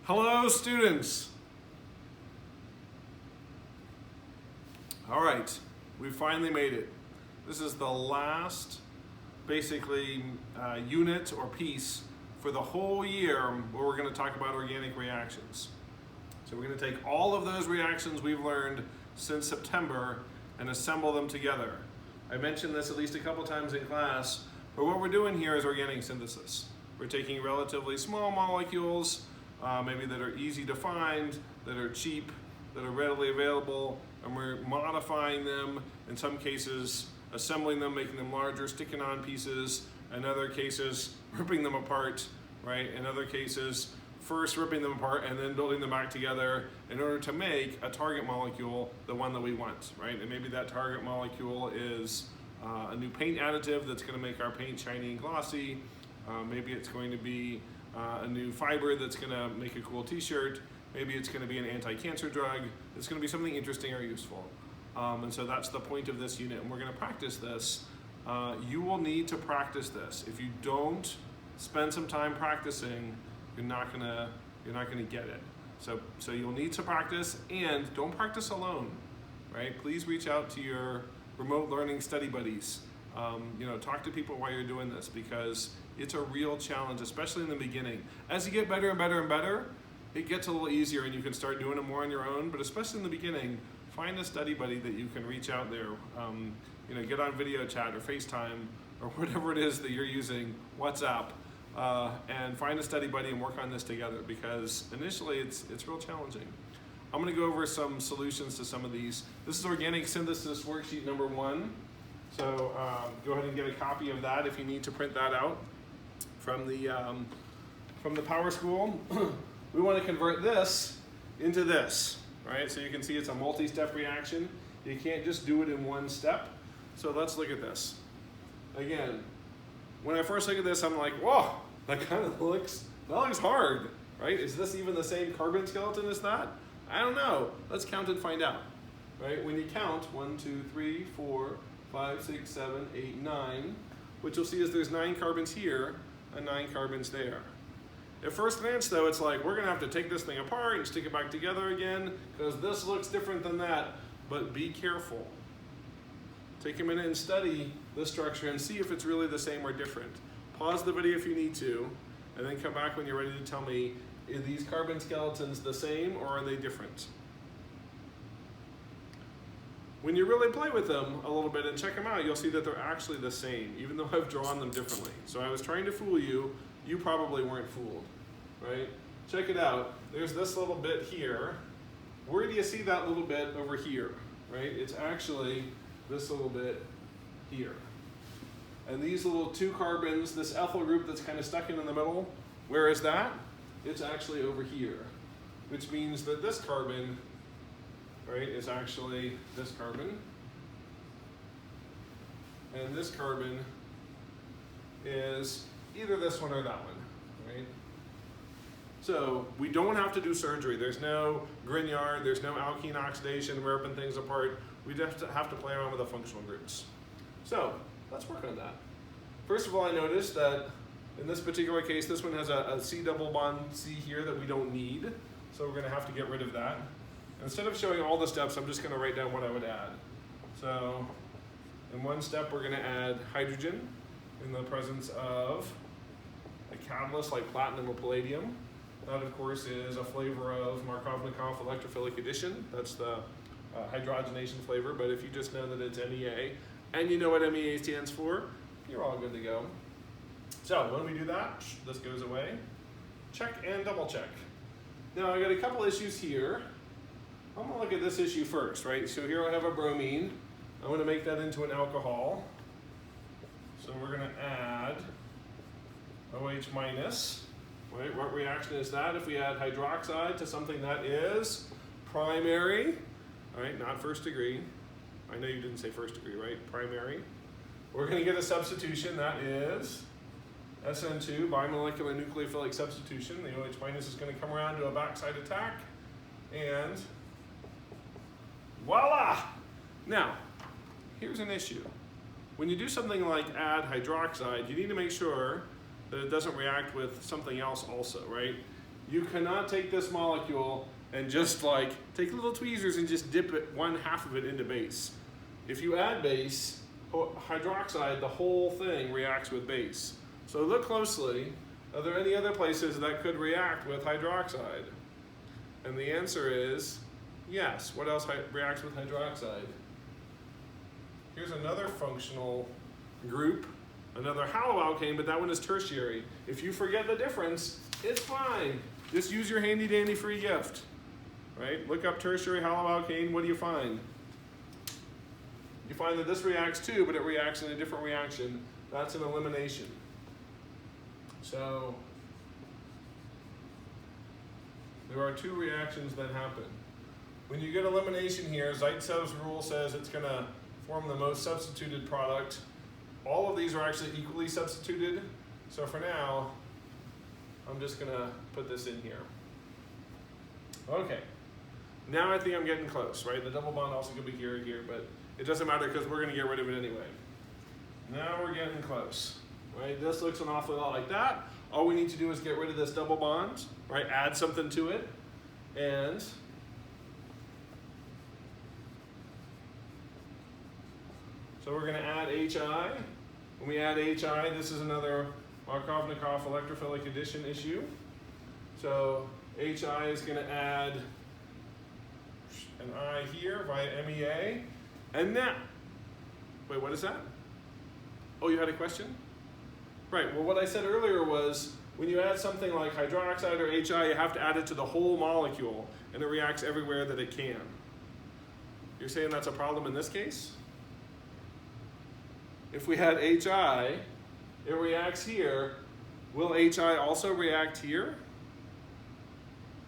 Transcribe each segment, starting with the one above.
Hello, students. All right, we finally made it. This is the last, basically, unit or piece for the whole year where we're going to talk about organic reactions. So we're going to take all of those reactions we've learned since September and assemble them together. I mentioned this at least a couple times in class, but what we're doing here is organic synthesis. We're taking relatively small molecules, maybe that are easy to find, that are cheap, that are readily available, and we're modifying them, in some cases assembling them, making them larger, sticking on pieces, in other cases ripping them apart, right? In other cases, first ripping them apart and then building them back together in order to make a target molecule, the one that we want, right? And maybe that target molecule is a new paint additive that's going to make our paint shiny and glossy. Maybe it's going to be a new fiber that's going to make a cool t-shirt. Maybe it's going to be an anti-cancer drug. It's going to be something interesting or useful. And so that's the point of this unit, and we're going to practice this. You will need to practice this. If you don't spend some time practicing, you're not gonna get it. So you'll need to practice, and don't practice alone, right? Please reach out to your remote learning study buddies. Talk to people while you're doing this, because it's a real challenge, especially in the beginning. As you get better and better and better, it gets a little easier and you can start doing it more on your own, but especially in the beginning, find a study buddy that you can reach out there. Get on video chat or FaceTime or whatever it is that you're using, WhatsApp, and find a study buddy and work on this together, because initially it's real challenging. I'm gonna go over some solutions to some of these. This is organic synthesis worksheet number 1. So go ahead and get a copy of that if you need to print that out from the PowerSchool. We want to convert this into this, right? So you can see it's a multi-step reaction. You can't just do it in one step. So let's look at this. Again, when I first look at this, I'm like, whoa, that looks hard, right? Is this even the same carbon skeleton as that? I don't know. Let's count and find out, right? When you count 1, 2, 3, 4, 5, 6, 7, 8, 9, what you'll see is there's 9 carbons here and 9 carbons there. At first glance though, it's like, we're gonna have to take this thing apart and stick it back together again, because this looks different than that. But be careful. Take a minute and study this structure and see if it's really the same or different. Pause the video if you need to, and then come back when you're ready to tell me, are these carbon skeletons the same or are they different? When you really play with them a little bit and check them out, you'll see that they're actually the same, even though I've drawn them differently. So I was trying to fool you. You probably weren't fooled, right? Check it out. There's this little bit here. Where do you see that little bit over here, right? It's actually this little bit here. And these little 2 carbons, this ethyl group that's kind of stuck in the middle, where is that? It's actually over here, which means that this carbon, right, is actually this carbon. And this carbon is either this one or that one, right? So we don't have to do surgery. There's no Grignard, there's no alkene oxidation, ripping things apart. We just have to play around with the functional groups. So let's work on that. First of all, I noticed that in this particular case, this one has a C double bond C here that we don't need. So we're gonna have to get rid of that. Instead of showing all the steps, I'm just gonna write down what I would add. So in one step, we're gonna add hydrogen in the presence of a catalyst like platinum or palladium. That, of course, is a flavor of Markovnikov electrophilic addition. That's the hydrogenation flavor, but if you just know that it's MEA, and you know what MEA stands for, you're all good to go. So when we do that, this goes away. Check and double check. Now I got a couple issues here. I'm gonna look at this issue first, right? So here I have a bromine. I'm gonna make that into an alcohol. So we're gonna add OH minus, right? What reaction is that if we add hydroxide to something that is primary, right? Not first degree. I know you didn't say first degree, right? Primary. We're gonna get a substitution that is SN2, bimolecular nucleophilic substitution. The OH minus is gonna come around to a backside attack, and voila! Now, here's an issue. When you do something like add hydroxide, you need to make sure that it doesn't react with something else also, right? You cannot take this molecule and just like take little tweezers and just dip it, one half of it into base. If you add base, hydroxide, the whole thing reacts with base. So look closely. Are there any other places that could react with hydroxide? And the answer is yes. What else reacts with hydroxide? Here's another functional group, another haloalkane, but that one is tertiary. If you forget the difference, it's fine. Just use your handy dandy free gift, right? Look up tertiary haloalkane, what do you find? You find that this reacts too, but it reacts in a different reaction. That's an elimination. So, there are two reactions that happen. When you get elimination here, Zaitsev's rule says it's going to form the most substituted product. All of these are actually equally substituted. So for now, I'm just going to put this in here. Okay. Now I think I'm getting close, right? The double bond also could be here, but it doesn't matter because we're going to get rid of it anyway. Now we're getting close, right? This looks an awful lot like that. All we need to do is get rid of this double bond, right? Add something to it, and so we're going to add HI. When we add HI, this is another Markovnikov electrophilic addition issue. So HI is going to add an I here via MEA. And now, wait, what is that? Oh, you had a question? Right, well what I said earlier was when you add something like hydroxide or HI, you have to add it to the whole molecule, and it reacts everywhere that it can. You're saying that's a problem in this case? If we had HI, it reacts here. Will HI also react here?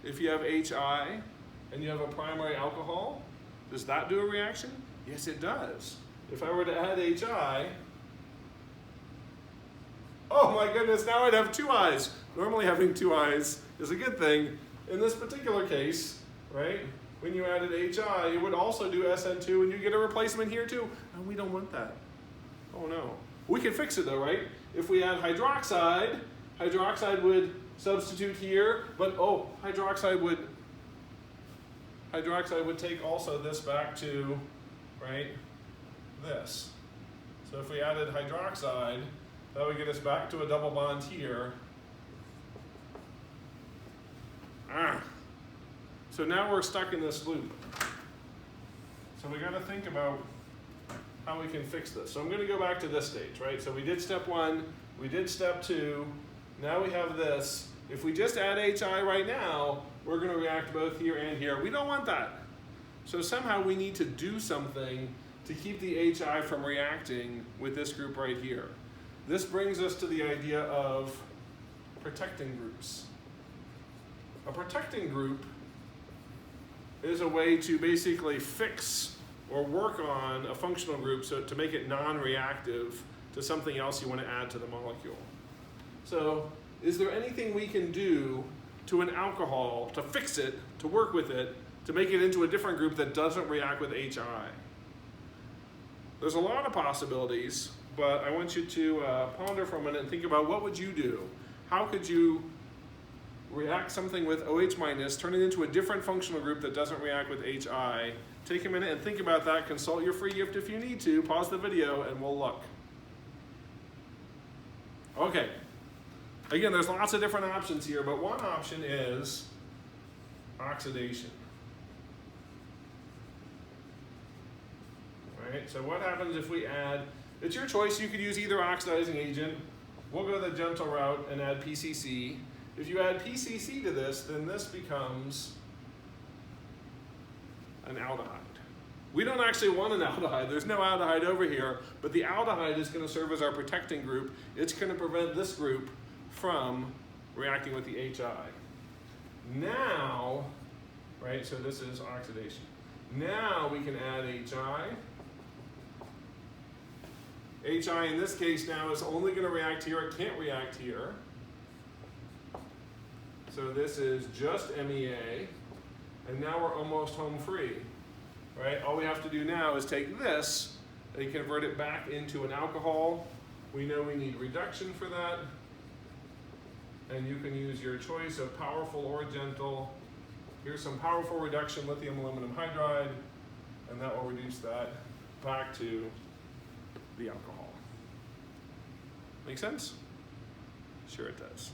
If you have HI and you have a primary alcohol, does that do a reaction? Yes, it does. If I were to add HI, oh my goodness, now I'd have two I's. Normally having two I's is a good thing. In this particular case, right, when you added HI, it would also do SN2 and you get a replacement here too. And we don't want that. Oh no. We can fix it though, right? If we add hydroxide, hydroxide would substitute here, but oh, hydroxide would take also this back to, right, this. So if we added hydroxide, that would get us back to a double bond here. So now we're stuck in this loop. So we got to think about how we can fix this. So I'm going to go back to this stage, right? So we did step 1, we did step 2, now we have this. If we just add HI right now, we're going to react both here and here. We don't want that. So somehow we need to do something to keep the HI from reacting with this group right here. This brings us to the idea of protecting groups. A protecting group is a way to basically fix or work on a functional group so to make it non-reactive to something else you want to add to the molecule. So is there anything we can do to an alcohol to fix it, to work with it, to make it into a different group that doesn't react with HI? There's a lot of possibilities, but I want you to ponder for a minute and think about what would you do? How could you react something with OH minus, turn it into a different functional group that doesn't react with HI? Take a minute and think about that. Consult your free gift if you need to. Pause the video and we'll look. Okay. Again, there's lots of different options here, but one option is oxidation. Right, so what happens if we add, it's your choice, you could use either oxidizing agent. We'll go the gentle route and add PCC. If you add PCC to this, then this becomes an aldehyde. We don't actually want an aldehyde. There's no aldehyde over here, but the aldehyde is going to serve as our protecting group. It's going to prevent this group from reacting with the HI. Now, right, so this is oxidation. Now we can add HI. HI in this case now is only going to react here. It can't react here. So this is just MEA. And now we're almost home free. Right? All we have to do now is take this and convert it back into an alcohol. We know we need reduction for that. and you can use your choice of powerful or gentle. Here's some powerful reduction lithium aluminum hydride, and that will reduce that back to the alcohol. Make sense? Sure it does.